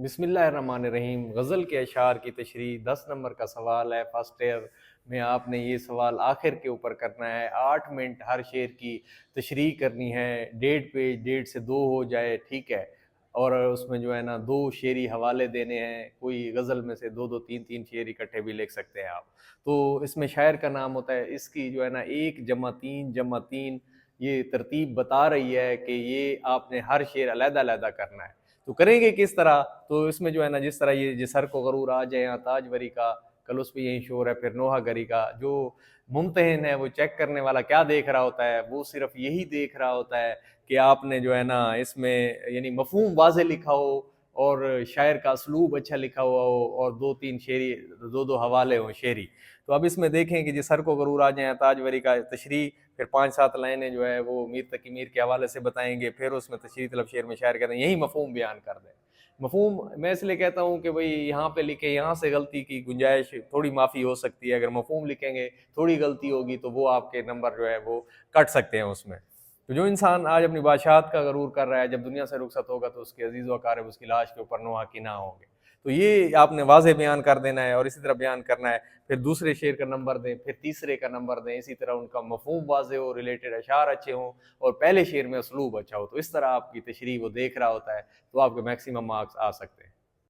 بسم اللہ الرحمن الرحیم۔ غزل کے اشعار کی تشریح 10 نمبر کا سوال ہے۔ فرسٹ ایئر میں آپ نے یہ سوال آخر کے اوپر کرنا ہے۔ 8 منٹ ہر شعر کی تشریح کرنی ہے، 1.5 پیج 1.5 سے 2 ہو جائے، ٹھیک ہے۔ اور اس میں جو ہے نا 2 شعری حوالے دینے ہیں، کوئی غزل میں سے 2 3 شعر اکٹھے بھی لکھ سکتے ہیں آپ۔ تو اس میں شاعر کا نام ہوتا ہے، اس کی جو ہے نا 1 جمع 3 جمع 3 یہ ترتیب بتا رہی ہے کہ یہ آپ نے ہر شعر علیحدہ علیحدہ کرنا ہے۔ تو کریں گے کس طرح؟ تو اس میں جو ہے نا جس طرح یہ جسر کو غرور آ جائے یہاں تاج وری کا، کل اس پہ یہی شور ہے، پھر نوحہ گری کا۔ جو ممتحن ہے، وہ چیک کرنے والا کیا دیکھ رہا ہوتا ہے؟ وہ صرف یہی دیکھ رہا ہوتا ہے کہ آپ نے جو ہے نا اس میں یعنی مفہوم واضح لکھا ہو اور شاعر کا اسلوب اچھا لکھا ہوا ہو اور 2 3 شعری 2 حوالے ہوں شعری۔ تو اب اس میں دیکھیں کہ جسر کو غرور آ جائیں تاج وری کا تشریح، پھر 5 7 لائنیں جو ہے وہ میر تقی میر کے حوالے سے بتائیں گے، پھر اس میں تشریح طلب شعر میں شاعر کہتے ہیں یہی مفہوم بیان کر دیں۔ مفہوم میں اس لیے کہتا ہوں کہ بھئی یہاں پہ لکھیں، یہاں سے غلطی کی گنجائش تھوڑی معافی ہو سکتی ہے، اگر مفہوم لکھیں گے تھوڑی غلطی ہوگی تو وہ آپ کے نمبر جو ہے وہ کٹ سکتے ہیں اس میں۔ تو جو انسان آج اپنی بادشاہت کا غرور کر رہا ہے، جب دنیا سے رخصت ہوگا تو اس کے عزیز و اقارب اس کی لاش کے اوپر نوحہ کی نہ ہوں گے۔ تو یہ آپ نے واضح بیان کر دینا ہے اور اسی طرح بیان کرنا ہے، پھر دوسرے شعر کا نمبر دیں، پھر تیسرے کا نمبر دیں، اسی طرح ان کا مفہوم واضح ہو، ریلیٹڈ اشعار اچھے ہوں اور پہلے شعر میں اسلوب اچھا ہو۔ تو اس طرح آپ کی تشریح وہ دیکھ رہا ہوتا ہے، تو آپ کے میکسیمم مارکس آ سکتے ہیں۔